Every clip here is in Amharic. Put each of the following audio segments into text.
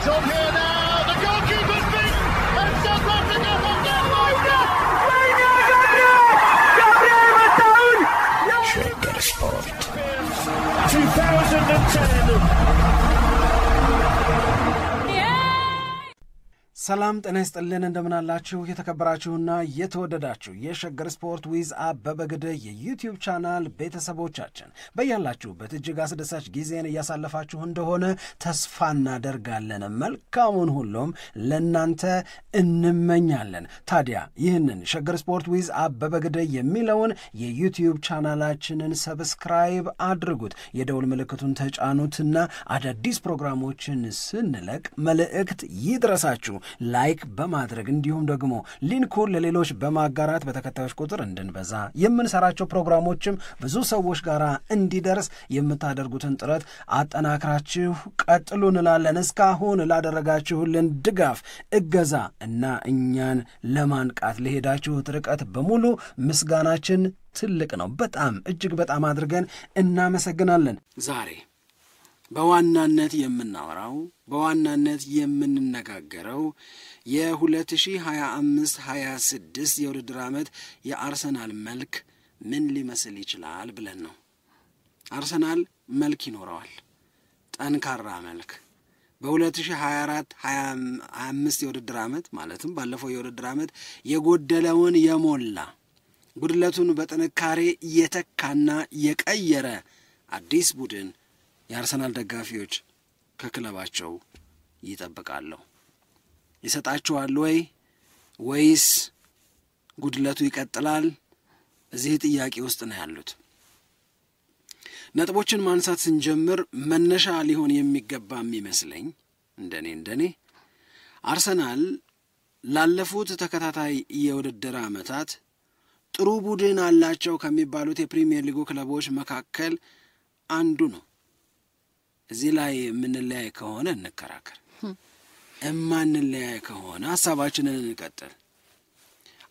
It's on here now. The goalkeeper's beaten, and South Africa have done Shagger Sport 2010. ሰላም ጤና ይስጥልን እንደምን አላችሁ የተከበራችሁና የተወደዳችሁ የሸገር ስፖርት ዊዝ አበበ ግደይ የዩቲዩብ ቻናል ቤተሰቦቻችን በያላችሁበት እጅግ አስደሳች ጊዜን እያሳለፋችሁ እንደሆነ ተስፋ እናደርጋለን። መልካሙን ሁሉም ለናንተ እንመኛለን። ታዲያ ይህንን ሸገር ስፖርት ዊዝ አበበ ግደይ የሚለውን የዩቲዩብ ቻናላችንን ሰብስክራይብ አድርጉት፣ የደውል ምልክቱን ተጫኑትና አዳዲስ ፕሮግራሞችን ስንለቅ መልእክት ይድረሳችሁ። ላይክ በማድረግ እንዲሁም ደግሞ ሊንኩን ለሌሎች በማጋራት በተከታዮች ቁጥር እንድንበዛ የምንሰራቸው ፕሮግራሞችም ብዙ ሰዎች ጋር እንዲደርስ የምታደርጉትን ጥረት አጠናክራችሁ ቀጥሉ እንላለን። እስካሁን ላደረጋችሁልን ድጋፍ፣ እገዛ እና እኛን ለማንቃት ለሄዳችሁት ርቀት በሙሉ ምስጋናችን ትልቅ ነው። በጣም እጅግ በጣም አድርገን እናመሰግናለን። ዛሬ በዋናነት የምናወራው በዋናነት የምንነጋገረው የ2025-26 የውድድር ዓመት የአርሰናል መልክ ምን ሊመስል ይችላል ብለን ነው። አርሰናል መልክ ይኖረዋል፣ ጠንካራ መልክ። በ2024-25 የውድድር ዓመት ማለትም ባለፈው የውድድር ዓመት የጎደለውን የሞላ ጉድለቱን በጥንካሬ የተካና የቀየረ አዲስ ቡድን የአርሰናል ደጋፊዎች ከክለባቸው ይጠብቃሉ። ይሰጣቸዋል ወይስ ጉድለቱ ይቀጥላል? እዚህ ጥያቄ ውስጥ ነው ያሉት። ነጥቦችን ማንሳት ስንጀምር መነሻ ሊሆን የሚገባ የሚመስለኝ እንደኔ አርሰናል ላለፉት ተከታታይ የውድድር ዓመታት ጥሩ ቡድን አላቸው ከሚባሉት የፕሪሚየር ሊጉ ክለቦች መካከል አንዱ ነው። እዚህ ላይ የምንለያይ ከሆነ እንከራከር፣ እማንለያይ ከሆነ ሐሳባችንን እንቀጥል።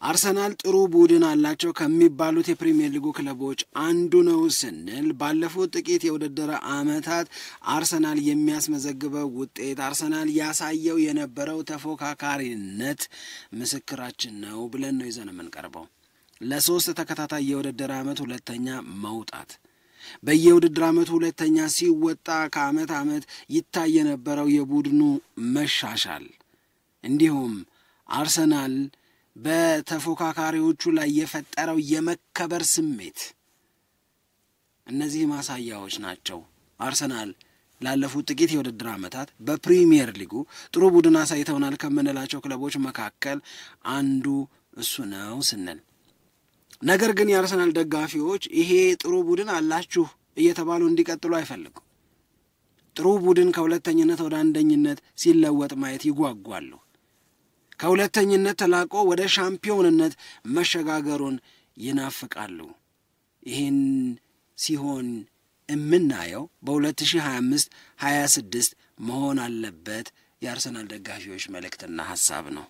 አርሰናል ጥሩ ቡድን አላቸው ከሚባሉት የፕሪሚየር ሊጉ ክለቦች አንዱ ነው ስንል ባለፉት ጥቂት የውድድር ዓመታት አርሰናል የሚያስመዘግበው ውጤት፣ አርሰናል ያሳየው የነበረው ተፎካካሪነት ምስክራችን ነው ብለን ነው ይዘን የምንቀርበው። ለሶስት ተከታታይ የውድድር ዓመት ሁለተኛ መውጣት፣ በየውድድር ዓመቱ ሁለተኛ ሲወጣ ከዓመት ዓመት ይታይ የነበረው የቡድኑ መሻሻል፣ እንዲሁም አርሰናል በተፎካካሪዎቹ ላይ የፈጠረው የመከበር ስሜት፣ እነዚህ ማሳያዎች ናቸው። አርሰናል ላለፉት ጥቂት የውድድር ዓመታት በፕሪሚየር ሊጉ ጥሩ ቡድን አሳይተውናል ከምንላቸው ክለቦች መካከል አንዱ እሱ ነው ስንል፣ ነገር ግን የአርሰናል ደጋፊዎች ይሄ ጥሩ ቡድን አላችሁ እየተባሉ እንዲቀጥሉ አይፈልጉም። ጥሩ ቡድን ከሁለተኝነት ወደ አንደኝነት ሲለወጥ ማየት ይጓጓሉ። ከሁለተኝነት ተላቆ ወደ ሻምፒዮንነት መሸጋገሩን ይናፍቃሉ። ይህን ሲሆን የምናየው በ2025-26 መሆን አለበት የአርሰናል ደጋፊዎች መልእክትና ሐሳብ ነው።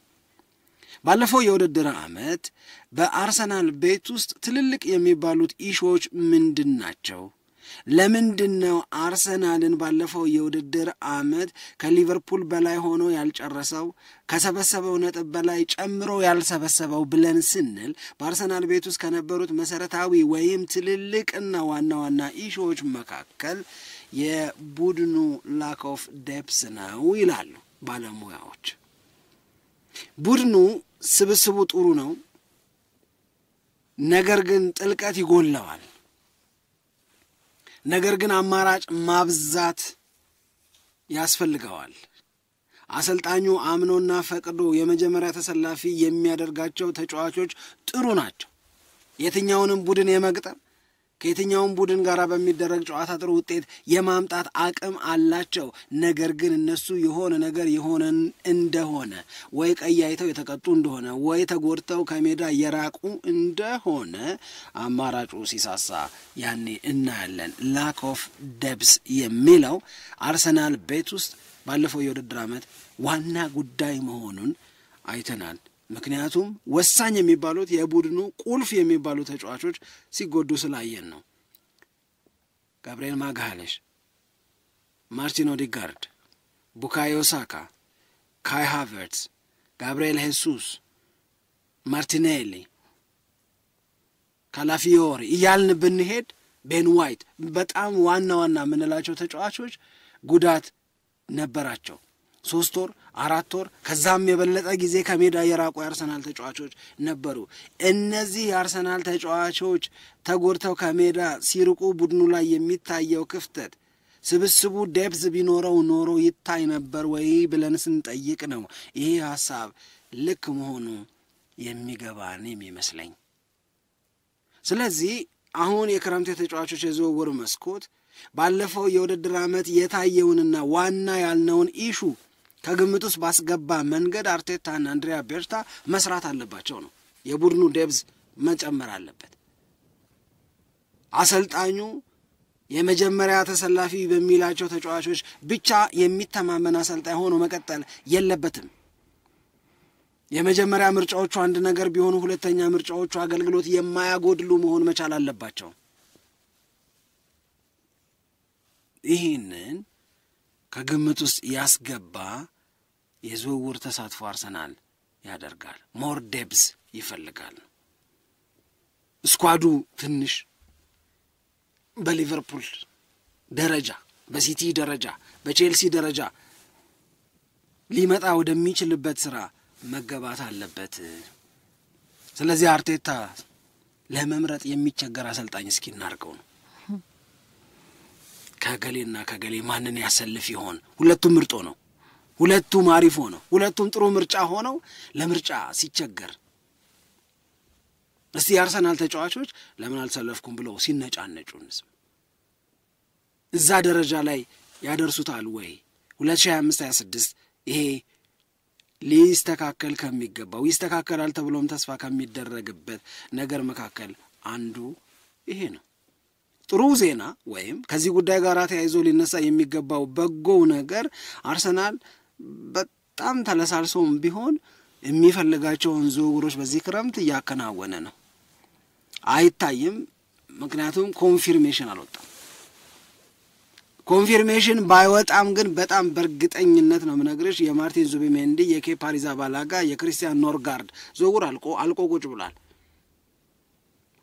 ባለፈው የውድድር ዓመት በአርሰናል ቤት ውስጥ ትልልቅ የሚባሉት ኢሹዎች ምንድን ናቸው? ለምንድነው አርሰናልን ባለፈው የውድድር ዓመት ከሊቨርፑል በላይ ሆኖ ያልጨረሰው፣ ከሰበሰበው ነጥብ በላይ ጨምሮ ያልሰበሰበው ብለን ስንል በአርሰናል ቤት ውስጥ ከነበሩት መሰረታዊ ወይም ትልልቅና ዋና ዋና ኢሹዎች መካከል የቡድኑ ላክ ኦፍ ዴፕስ ነው ይላሉ ባለሙያዎች። ቡድኑ ስብስቡ ጥሩ ነው፣ ነገር ግን ጥልቀት ይጎለዋል። ነገር ግን አማራጭ ማብዛት ያስፈልገዋል። አሰልጣኙ አምኖና ፈቅዶ የመጀመሪያ ተሰላፊ የሚያደርጋቸው ተጫዋቾች ጥሩ ናቸው። የትኛውንም ቡድን የመግጠም ከየትኛውም ቡድን ጋር በሚደረግ ጨዋታ ጥሩ ውጤት የማምጣት አቅም አላቸው። ነገር ግን እነሱ የሆነ ነገር የሆነን እንደሆነ ወይ ቀይ አይተው የተቀጡ እንደሆነ ወይ ተጎድተው ከሜዳ የራቁ እንደሆነ አማራጩ ሲሳሳ ያኔ እናያለን። ላክ ኦፍ ዴፕስ የሚለው አርሰናል ቤት ውስጥ ባለፈው የውድድር ዓመት ዋና ጉዳይ መሆኑን አይተናል። ምክንያቱም ወሳኝ የሚባሉት የቡድኑ ቁልፍ የሚባሉ ተጫዋቾች ሲጎዱ ስላየን ነው። ጋብሪኤል ማጋሌሽ፣ ማርቲን ኦዴጋርድ፣ ቡካዮ ሳካ፣ ካይ ሃቨርትዝ፣ ጋብርኤል ሄሱስ፣ ማርቲኔሊ፣ ካላፊዮሪ እያልን ብንሄድ ቤን ዋይት በጣም ዋና ዋና የምንላቸው ተጫዋቾች ጉዳት ነበራቸው። 3 ወር 4 ወር ከዛም የበለጠ ጊዜ ከሜዳ የራቁ የአርሰናል ተጫዋቾች ነበሩ። እነዚህ የአርሰናል ተጫዋቾች ተጎድተው ከሜዳ ሲርቁ ቡድኑ ላይ የሚታየው ክፍተት ስብስቡ ዴፕዝ ቢኖረው ኖሮ ይታይ ነበር ወይ ብለን ስንጠይቅ ነው ይሄ ሐሳብ ልክ መሆኑ የሚገባን የሚመስለኝ። ስለዚህ አሁን የክረምት ተጫዋቾች የዝውውር መስኮት ባለፈው የውድድር ዓመት የታየውንና ዋና ያልነውን ኢሹ ከግምት ውስጥ ባስገባ መንገድ አርቴታና አንድሪያ ቤርታ መስራት አለባቸው ነው። የቡድኑ ዴፕዝ መጨመር አለበት። አሰልጣኙ የመጀመሪያ ተሰላፊ በሚላቸው ተጫዋቾች ብቻ የሚተማመን አሰልጣኝ ሆኖ መቀጠል የለበትም። የመጀመሪያ ምርጫዎቹ አንድ ነገር ቢሆኑ ሁለተኛ ምርጫዎቹ አገልግሎት የማያጎድሉ መሆን መቻል አለባቸው። ይህንን ከግምት ውስጥ ያስገባ የዝውውር ተሳትፎ አርሰናል ያደርጋል። ሞር ዴፕዝ ይፈልጋል። ስኳዱ ትንሽ በሊቨርፑል ደረጃ፣ በሲቲ ደረጃ፣ በቼልሲ ደረጃ ሊመጣ ወደሚችልበት ስራ መገባት አለበት። ስለዚህ አርቴታ ለመምረጥ የሚቸገር አሰልጣኝ እስኪ እናርገው ነው። ከገሌና ከገሌ ማንን ያሰልፍ ይሆን? ሁለቱም ምርጦ ነው፣ ሁለቱም አሪፍ ሆነው፣ ሁለቱም ጥሩ ምርጫ ሆነው ለምርጫ ሲቸገር እስቲ የአርሰናል ተጫዋቾች ለምን አልሰለፍኩም ብለው ሲነጫነጩ እንስማ። እዛ ደረጃ ላይ ያደርሱታል ወይ? 2025-26 ይሄ ሊስተካከል ከሚገባው ይስተካከላል ተብሎም ተስፋ ከሚደረግበት ነገር መካከል አንዱ ይሄ ነው። ጥሩ ዜና ወይም ከዚህ ጉዳይ ጋር ተያይዞ ሊነሳ የሚገባው በጎው ነገር አርሰናል በጣም ተለሳልሶም ቢሆን የሚፈልጋቸውን ዝውውሮች በዚህ ክረምት እያከናወነ ነው። አይታይም፣ ምክንያቱም ኮንፊርሜሽን አልወጣም። ኮንፊርሜሽን ባይወጣም ግን በጣም በእርግጠኝነት ነው የምነግርሽ የማርቲን ዙቢሜንዲ፣ የኬፓ አሪዛባላጋ፣ የክሪስቲያን ኖርጋርድ ዝውውር አልቆ ቁጭ ብሏል።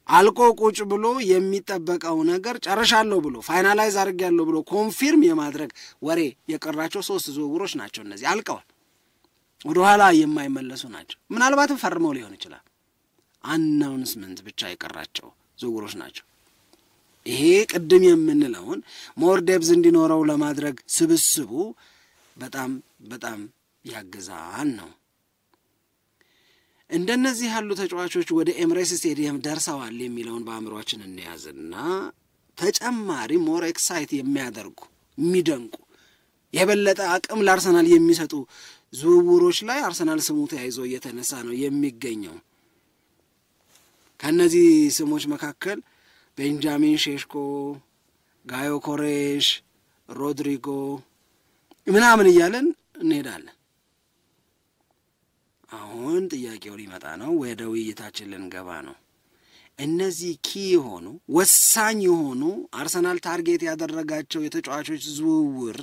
አልቆ ቁጭ ብሎ የሚጠበቀው ነገር ጨርሻለሁ ብሎ ፋይናላይዝ አድርጌያለሁ ብሎ ኮንፊርም የማድረግ ወሬ የቀራቸው 3 ዝውውሮች ናቸው። እነዚህ አልቀዋል፣ ወደኋላ የማይመለሱ ናቸው። ምናልባትም ፈርመው ሊሆን ይችላል። አናውንስመንት ብቻ የቀራቸው ዝውውሮች ናቸው። ይሄ ቅድም የምንለውን ሞር ዴፕዝ እንዲኖረው ለማድረግ ስብስቡ በጣም በጣም ያግዛን ነው። እንደነዚህ ያሉ ተጫዋቾች ወደ ኤምሬትስ ስቴዲየም ደርሰዋል የሚለውን በአእምሮአችን እንያዝና ተጨማሪ ሞር ኤክሳይት የሚያደርጉ የሚደንቁ የበለጠ አቅም ለአርሰናል የሚሰጡ ዝውውሮች ላይ አርሰናል ስሙ ተያይዞ እየተነሳ ነው የሚገኘው። ከነዚህ ስሞች መካከል ቤንጃሚን ሼሽኮ፣ ጋዮ ኮሬሽ፣ ሮድሪጎ ምናምን እያለን እንሄዳለን። አሁን ጥያቄው ሊመጣ ነው፣ ወደ ውይይታችን ልንገባ ነው። እነዚህ ኪ የሆኑ ወሳኝ የሆኑ አርሰናል ታርጌት ያደረጋቸው የተጫዋቾች ዝውውር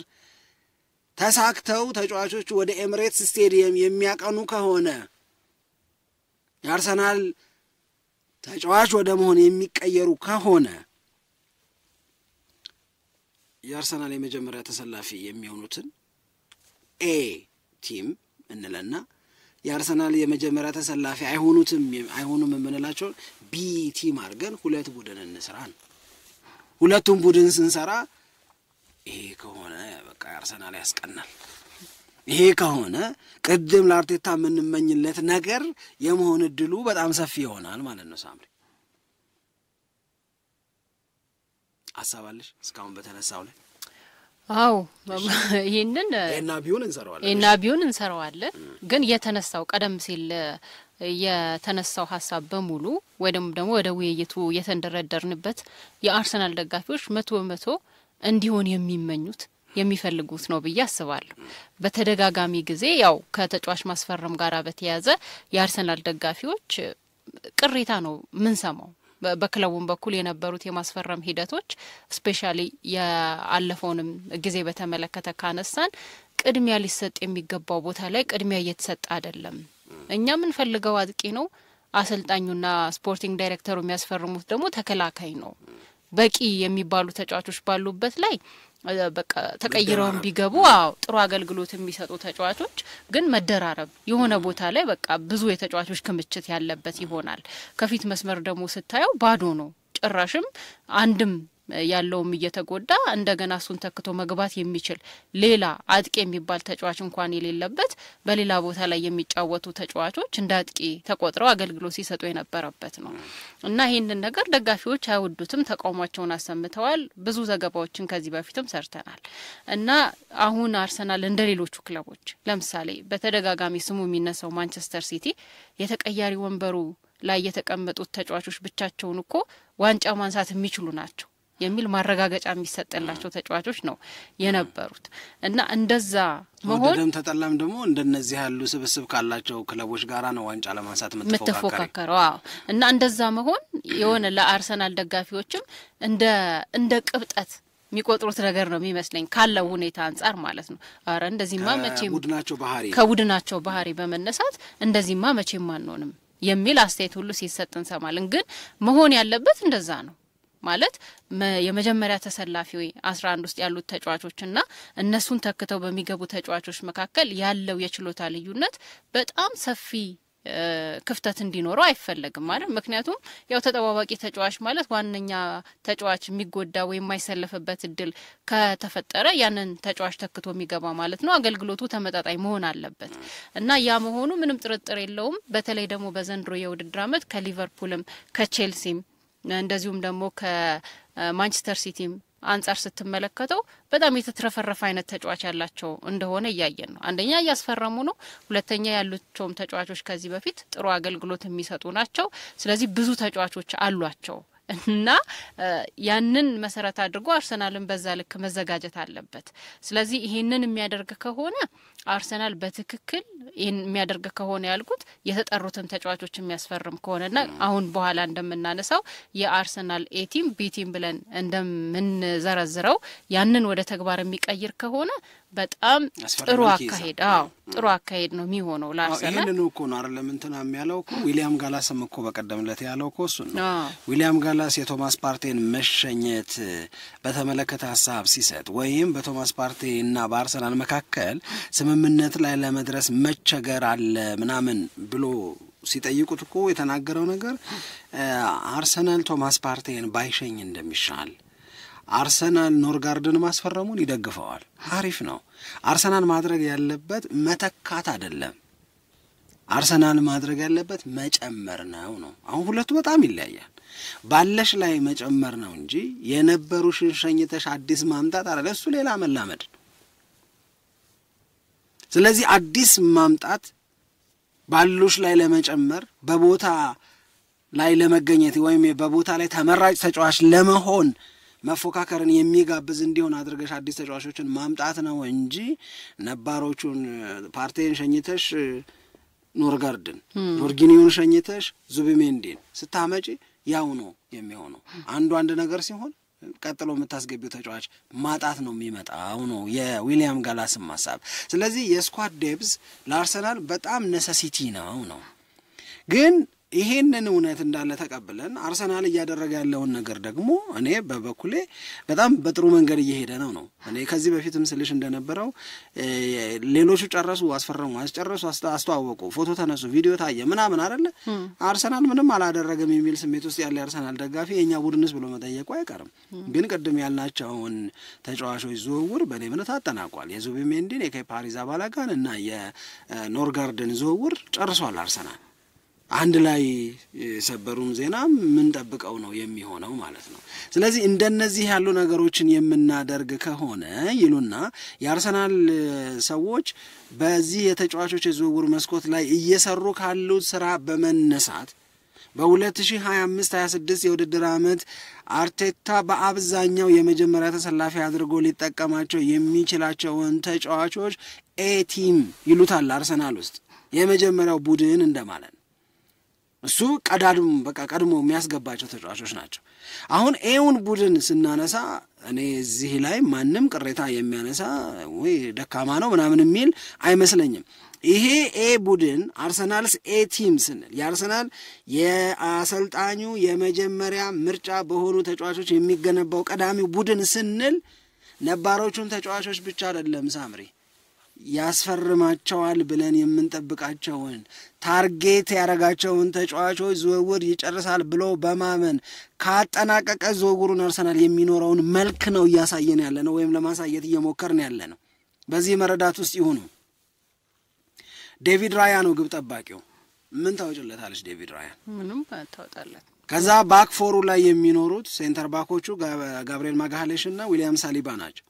ተሳክተው ተጫዋቾቹ ወደ ኤምሬትስ ስቴዲየም የሚያቀኑ ከሆነ የአርሰናል ተጫዋች ወደ መሆን የሚቀየሩ ከሆነ የአርሰናል የመጀመሪያ ተሰላፊ የሚሆኑትን ኤ ቲም እንለና የአርሰናል የመጀመሪያ ተሰላፊ አይሆኑም የምንላቸው ቢ ቲም አድርገን 2 ቡድን እንስራ ነው። ሁለቱም ቡድን ስንሰራ ይሄ ከሆነ በቃ አርሰናል ያስቀናል። ይሄ ከሆነ ቅድም ለአርቴታ የምንመኝለት ነገር የመሆን እድሉ በጣም ሰፊ ይሆናል ማለት ነው። ሳምሪ አሳባለሽ እስካሁን በተነሳው ላይ? አው ይሄንን እና ቢሆን እንሰራዋለን ግን የተነሳው ቀደም ሲል የተነሳው ሐሳብ በሙሉ ወይም ደግሞ ወደ ውይይቱ የተንደረደርንበት የአርሰናል ደጋፊዎች 100% እንዲሆን የሚፈልጉት ነው ብዬ አስባለሁ። በተደጋጋሚ ጊዜ ያው ከተጫዋች ማስፈረም ጋር በተያያዘ የአርሰናል ደጋፊዎች ቅሬታ ነው ምን ሰማው። በክለቡም በኩል የነበሩት የማስፈረም ሂደቶች ስፔሻሊ ያለፈውንም ጊዜ በተመለከተ ካነሳን ቅድሚያ ሊሰጥ የሚገባው ቦታ ላይ ቅድሚያ እየተሰጠ አይደለም። እኛ ምን ፈልገው አጥቂ ነው አሰልጣኙና ስፖርቲንግ ዳይሬክተሩ የሚያስፈርሙት ደግሞ ተከላካይ ነው። በቂ የሚባሉ ተጫዋቾች ባሉበት ላይ በቃ ተቀይረው ቢገቡ ጥሩ አገልግሎት የሚሰጡ ተጫዋቾች ግን መደራረብ የሆነ ቦታ ላይ በቃ ብዙ የተጫዋቾች ክምችት ያለበት ይሆናል። ከፊት መስመር ደግሞ ስታየው ባዶ ነው። ጭራሽም አንድም ያለውም እየተጎዳ እንደገና እሱን ተክቶ መግባት የሚችል ሌላ አጥቂ የሚባል ተጫዋች እንኳን የሌለበት በሌላ ቦታ ላይ የሚጫወቱ ተጫዋቾች እንደ አጥቂ ተቆጥረው አገልግሎት ሲሰጡ የነበረበት ነው እና ይሄንን ነገር ደጋፊዎች አይወዱትም፣ ተቃውሟቸውን አሰምተዋል። ብዙ ዘገባዎችን ከዚህ በፊትም ሰርተናል እና አሁን አርሰናል እንደሌሎቹ ክለቦች ለምሳሌ በተደጋጋሚ ስሙ የሚነሳው ማንቸስተር ሲቲ የተቀያሪ ወንበሩ ላይ የተቀመጡት ተጫዋቾች ብቻቸውን እኮ ዋንጫ ማንሳት የሚችሉ ናቸው የሚል ማረጋገጫ የሚሰጥላቸው ተጫዋቾች ነው የነበሩት እና እንደዛ መሆን ተጠላም ደግሞ እንደነዚህ ያሉ ስብስብ ካላቸው ክለቦች ጋራ ነው ዋንጫ ለማንሳት መተፎካከረው እና እንደዛ መሆን የሆነ ለአርሰናል ደጋፊዎችም እንደ ቅብጠት የሚቆጥሩት ነገር ነው የሚመስለኝ ካለው ሁኔታ አንፃር ማለት ነው። አረ እንደዚህማ መቼም ከቡድናቸው ባህሪ በመነሳት እንደዚህማ መቼም ማንሆንም የሚል አስተያየት ሁሉ ሲሰጥ እንሰማለን። ግን መሆን ያለበት እንደዛ ነው ማለት የመጀመሪያ ተሰላፊ 11 ውስጥ ያሉት ተጫዋቾችና እነሱን ተክተው በሚገቡ ተጫዋቾች መካከል ያለው የችሎታ ልዩነት በጣም ሰፊ ክፍተት እንዲኖረው አይፈልግም ማለት ምክንያቱም ያው ተጠባባቂ ተጫዋች ማለት ዋንኛ ተጫዋች የሚጎዳ ወይ የማይሰለፍበት እድል ከተፈጠረ ያንን ተጫዋች ተክቶ የሚገባ ማለት ነው። አገልግሎቱ ተመጣጣኝ መሆን አለበት እና ያ መሆኑ ምንም ጥርጥር የለውም። በተለይ ደግሞ በዘንድሮ የውድድር ዓመት ከሊቨርፑልም ከቼልሲም እንደዚሁም ደግሞ ከማንቸስተር ሲቲም አንጻር ስትመለከተው በጣም የተትረፈረፈ አይነት ተጫዋች ያላቸው እንደሆነ ያያየን ነው። አንደኛ ያስፈረሙ ነው፣ ሁለተኛ ያሉትም ተጫዋቾች ከዚህ በፊት ጥሩ አገልግሎት የሚሰጡ ናቸው። ስለዚህ ብዙ ተጫዋቾች አሏቸው እና ያንን መሰረት አድርጎ አርሰናልን በዛ ልክ መዘጋጀት አለበት። ስለዚህ ይሄንን የሚያደርግ ከሆነ አርሰናል በትክክል ይሄን የሚያደርግ ከሆነ ያልኩት የተጠሩትን ተጫዋቾች የሚያስፈርም ከሆነና አሁን በኋላ እንደምናነሳው የአርሰናል ኤ ቲም ቢ ቲም ብለን እንደምንዘረዝረው ያንን ወደ ተግባር የሚቀይር ከሆነ በጣም ጥሩ አካሄድ ነው የሚሆነው ለአርሰናል። ይሄንን እኮ ነው አይደለም እንትና የሚያለው እኮ ዊሊያም ጋላስም እኮ በቀደምለት ያለው እኮ እሱ ነው። ዊሊያም ጋላስ የቶማስ ፓርቴን መሸኘት በተመለከተ ሐሳብ ሲሰጥ ወይም በቶማስ ፓርቴ እና በአርሰናል መካከል ስምምነት ላይ ለመድረስ መቸገር አለ ምናምን ብሎ ሲጠይቁት እኮ የተናገረው ነገር አርሰናል ቶማስ ፓርቴን ባይሸኝ እንደሚሻል አርሰናል ኖርጋርድን ማስፈረሙን ይደግፈዋል። አሪፍ ነው። አርሰናል ማድረግ ያለበት መተካት አይደለም፣ አርሰናል ማድረግ ያለበት መጨመር ነው። አሁን ሁለቱ በጣም ይለያያል። ባለሽ ላይ መጨመር ነው እንጂ የነበሩሽን ሸኝተሽ አዲስ ማምጣት አይደለም። እሱ ሌላ መላመድ። ስለዚህ አዲስ ማምጣት ባሉሽ ላይ ለመጨመር በቦታ ላይ ለመገኘት ወይም በቦታ ላይ ተመራጭ ተጫዋች ለመሆን መፎካከርን የሚጋብዝ እንዲሆን አድርገሽ አዲስ ተጫዋቾችን ማምጣት ነው እንጂ ነባሮቹን ፓርቴን ሸኝተሽ ኖርጋርድን ጆርጊኒዮን ሸኝተሽ ዙቢሜንዲን ስታመጪ ያው ነው የሚሆነው። አንድ ነገር ሲሆን ቀጥሎ የምታስገቢው ተጫዋች ማጣት ነው የሚመጣው ነው የዊሊያም ጋላስም ሐሳብ። ስለዚህ የስኳድ ዴፕዝ ለአርሰናል በጣም ነሰሲቲ ነው። ግን ይሄንን እውነት እንዳለ ተቀብለን አርሰናል እያደረገ ያለውን ነገር ደግሞ እኔ በበኩሌ በጣም በጥሩ መንገድ እየሄደ ነው። እኔ ከዚህ በፊትም ስልሽ እንደነበረው ሌሎቹ ጨረሱ፣ አስፈረሙ፣ አስጨረሱ፣ አስተዋወቁ፣ ፎቶ ተነሱ፣ ቪዲዮ ታየ ምናምን አይደለ አርሰናል ምንም አላደረገም የሚል ስሜት ውስጥ ያለ አርሰናል ደጋፊ የኛ ቡድንስ ብሎ መጠየቁ አይቀርም። ግን ቅድም ያልናቸውን ተጫዋቾች ዝውውር በኔ እምነት አጠናቋል። የዙቢሜንዲን የኬፓ አሪዛባላጋን እና የኖርጋርድን ዝውውር ጨርሷል አርሰናል። አንድ ላይ ሰበሩም ዜና ምን ጠብቀው ነው የሚሆነው ማለት ነው። ስለዚህ እንደነዚህ ያሉ ነገሮችን የምናደርግ ከሆነ ይሉና የአርሰናል ሰዎች በዚህ የተጫዋቾች የዝውውር መስኮት ላይ እየሰሩ ካሉት ስራ በመነሳት በ2025-26 የውድድር ዓመት አርቴታ በአብዛኛው የመጀመሪያ ተሰላፊ አድርጎ ሊጠቀማቸው የሚችላቸውን ተጫዋቾች ኤ ቲም ይሉታል አርሰናል ውስጥ የመጀመሪያው ቡድን እንደማለት ነው። እሱ ቀዳድም በቃ ቀድሞ የሚያስገባቸው ተጫዋቾች ናቸው። አሁን ኤውን ቡድን ስናነሳ እኔ እዚህ ላይ ማንም ቅሬታ የሚያነሳ ወይ ደካማ ነው ምናምን የሚል አይመስለኝም። ይሄ ኤ ቡድን አርሰናልስ ኤ ቲም ስንል የአርሰናል የአሰልጣኙ የመጀመሪያ ምርጫ በሆኑ ተጫዋቾች የሚገነባው ቀዳሚው ቡድን ስንል ነባሮቹን ተጫዋቾች ብቻ አይደለም ሳምሪ፣ ያስፈርማቸዋል ብለን የምንጠብቃቸውን ታርጌት ያረጋቸውን ተጫዋቾች ዝውውር ይጨርሳል ብሎ በማመን ካጠናቀቀ ዝውውሩን አርሰናል የሚኖረውን መልክ ነው እያሳየን ያለ ነው፣ ወይም ለማሳየት እየሞከርን ያለ ነው። በዚህ መረዳት ውስጥ ይሁኑ። ዴቪድ ራያ ነው ግብ ጠባቂው። ምን ታወጭለታለች ዴቪድ ራያ? ምንም ታወጣለት። ከዛ ባክ ፎሩ ላይ የሚኖሩት ሴንተር ባኮቹ ጋብሪኤል ማጋሃሌሽ እና ዊሊያም ሳሊባ ናቸው።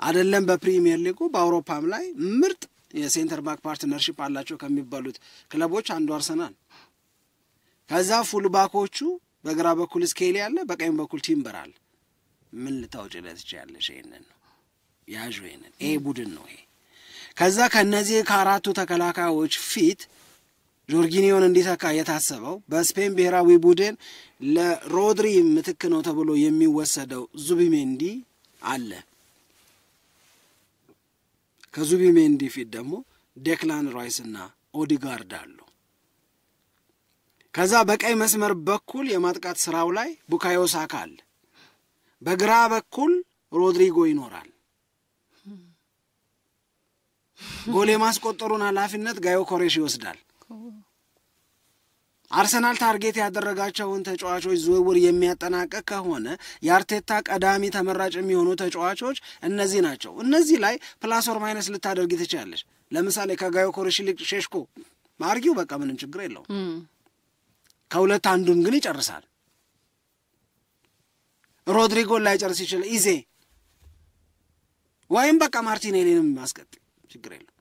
አይደለም በፕሪሚየር ሊጉ በአውሮፓም ላይ ምርጥ የሴንተር ባክ ፓርትነርሺፕ አላቸው ከሚባሉት ክለቦች አንዱ አርሰናል። ከዛ ፉል ባኮቹ በግራ በኩል ስኬሊ አለ፣ በቀኝ በኩል ቲምበር አለ። ምን ልታወጭለት ይችላልሽ? ይሄንን ነው ያዡ። ይሄንን ኤ ቡድን ነው ይሄ። ከዛ ከነዚህ ከአራቱ ተከላካዮች ፊት ጆርጊኒዮን እንዲተካ የታሰበው በስፔን ብሔራዊ ቡድን ለሮድሪ ምትክ ነው ተብሎ የሚወሰደው ዙቢሜንዲ አለ። ከዙቢሜንዲ ፊት ደግሞ ዴክላን ራይስ እና ኦዲጋርድ አሉ። ከዛ በቀይ መስመር በኩል የማጥቃት ስራው ላይ ቡካዮ ሳካ አለ። በግራ በኩል ሮድሪጎ ይኖራል። ጎል የማስቆጠሩን ኃላፊነት ጋዮ ኮሬሽ ይወስዳል። አርሰናል ታርጌት ያደረጋቸውን ተጫዋቾች ዝውውር የሚያጠናቅቅ ከሆነ የአርቴታ ቀዳሚ ተመራጭ የሚሆኑ ተጫዋቾች እነዚህ ናቸው። እነዚህ ላይ ፕላስ ኦር ማይነስ ልታደርጊ ትችላለሽ። ለምሳሌ ከጋዮ ኮሬሽ ይልቅ ሼሽኮ ማርጊው በቃ ምንም ችግር የለውም። ከሁለት አንዱን ግን ይጨርሳል። ሮድሪጎ ላይ ጨርስ ይችላል ኢዜ፣ ወይም በቃ ማርቲኔሊንም ማስቀጥ ችግር የለውም።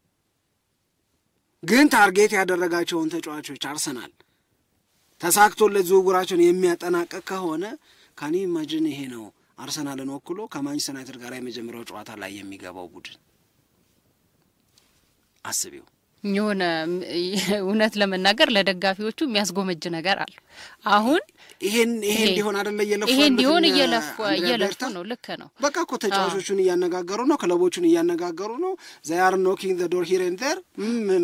ግን ታርጌት ያደረጋቸውን ተጫዋቾች አርሰናል ተሳክቶለት ዝውውራቸውን የሚያጠናቅቅ ከሆነ ካኒ ኢማጂን ይሄ ነው አርሰናልን ወክሎ ከማንቸስተር ዩናይትድ ጋር የመጀመሪያው ጨዋታ ላይ የሚገባው ቡድን። አስቢው። የሆነ እውነት ለመናገር ለደጋፊዎቹ የሚያስጎመጅ ነገር አለ። አሁን ይሄን እንዲሆን አይደለ እየለፉ ይሄን እንዲሆን እየለፉ ነው። ልክ ነው። በቃ እኮ ተጫዋቾቹን እያነጋገሩ ነው፣ ክለቦቹን እያነጋገሩ ነው። they are knocking the door here and there።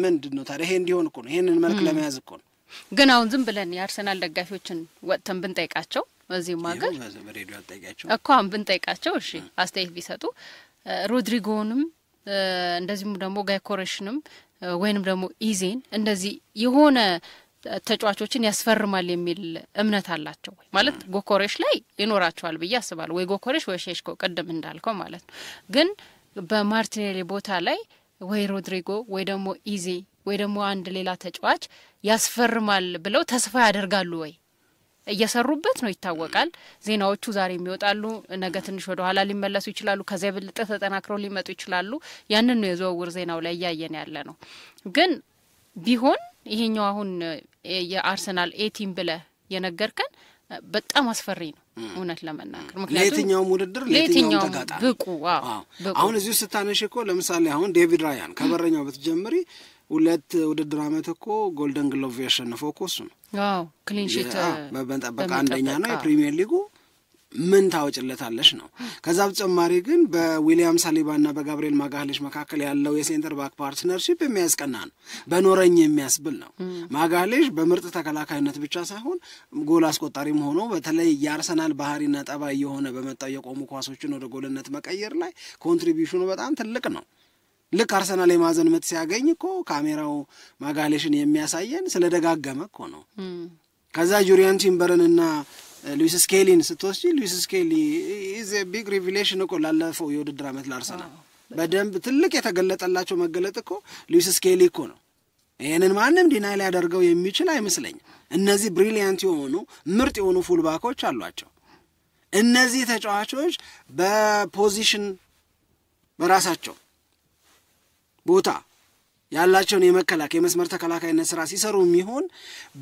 ምንድነው ታዲያ? ይሄ እንዲሆን እኮ ነው፣ ይሄንን መልክ ለመያዝ እኮ ነው። ግን አሁን ዝም ብለን የአርሰናል ደጋፊዎችን ወጥተን ብንጠይቃቸው በዚህ ማገር በሬዲዮ አጠይቃቸው እኮ አሁን ብንጠይቃቸው እሺ አስተያየት ቢሰጡ ሮድሪጎንም እንደዚህም ደግሞ ጋይ ኮሬሽንም ወይንም ደግሞ ኢዜን እንደዚህ የሆነ ተጫዋቾችን ያስፈርማል የሚል እምነት አላቸው ወይ ማለት ጎኮሬሽ ላይ ይኖራቸዋል ብዬ አስባለሁ። ወይ ጎኮሬሽ ወይ ሼሽኮ ቀደም እንዳልከው ማለት ነው። ግን በማርቲኔሊ ቦታ ላይ ወይ ሮድሪጎ ወይ ደግሞ ኢዜ ወይ ደግሞ አንድ ሌላ ተጫዋች ያስፈርማል ብለው ተስፋ ያደርጋሉ ወይ? እየሰሩበት ነው ይታወቃል። ዜናዎቹ ዛሬ የሚወጣሉ፣ ነገ ትንሽ ወደ ኋላ ሊመለሱ ይችላሉ፣ ከዚያ በልጠ ተጠናክረው ሊመጡ ይችላሉ። ያንን ነው የዝውውር ዜናው ላይ ያያየን ያለ ነው። ግን ቢሆን ይሄኛው አሁን የአርሰናል ኤ ቲም ብለ የነገርከን በጣም አስፈሪ ነው እውነት ለመናገር። ምክንያቱም ለየትኛው ውድድር ለየትኛው ተጋጣሚ ብቁ አሁን እዚህ ስታነሽ እኮ ለምሳሌ አሁን ዴቪድ ራያን ከበረኛው በተጀመሪ ሁለት ውድድር አመት እኮ ጎልደን ግሎቭ ያሸነፈው እኮ እሱ ነው። አዎ ክሊን ሺት በመጠበቅ አንደኛ ነው የፕሪሚየር ሊጉ። ምን ታወጭለታለሽ ነው። ከዛ በተጨማሪ ግን በዊሊያም ሳሊባና በጋብሪኤል ማጋሃሌሽ መካከል ያለው የሴንተር ባክ ፓርትነርሺፕ የሚያስቀና ነው፣ በኖረኝ የሚያስብል ነው። ማጋሃሌሽ በምርጥ ተከላካይነት ብቻ ሳይሆን ጎል አስቆጣሪም ሆኖ በተለይ የአርሰናል ባህሪና ጠባይ የሆነ በመጣው የቆሙ ኳሶችን ወደ ጎልነት መቀየር ላይ ኮንትሪቢዩሽኑ በጣም ትልቅ ነው። ልክ አርሰናል የማዘን ምት ሲያገኝ እኮ ካሜራው ማጋሌሽን የሚያሳየን ስለደጋገመ እኮ ነው። ከዛ ጁሪያን ቲምበርንና ሉዊስ ስኬሊን ስትወስጂ ሉዊስ ስኬሊ ኢዝ ኤ ቢግ ሪቪሌሽን እኮ ላለፈው የውድድር አመት ለአርሰናል በደንብ ትልቅ የተገለጠላቸው መገለጥ እኮ ሉዊስ ስኬሊ እኮ ነው። ይሄንን ማንም ዲናይ ሊያደርገው የሚችል አይመስለኝም። እነዚህ ብሪሊያንት የሆኑ ምርጥ የሆኑ ፉልባኮች አሏቸው። እነዚህ ተጫዋቾች በፖዚሽን በራሳቸው ቦታ ያላቸውን የመከላከል የመስመር ተከላካይነት ስራ ሲሰሩ የሚሆን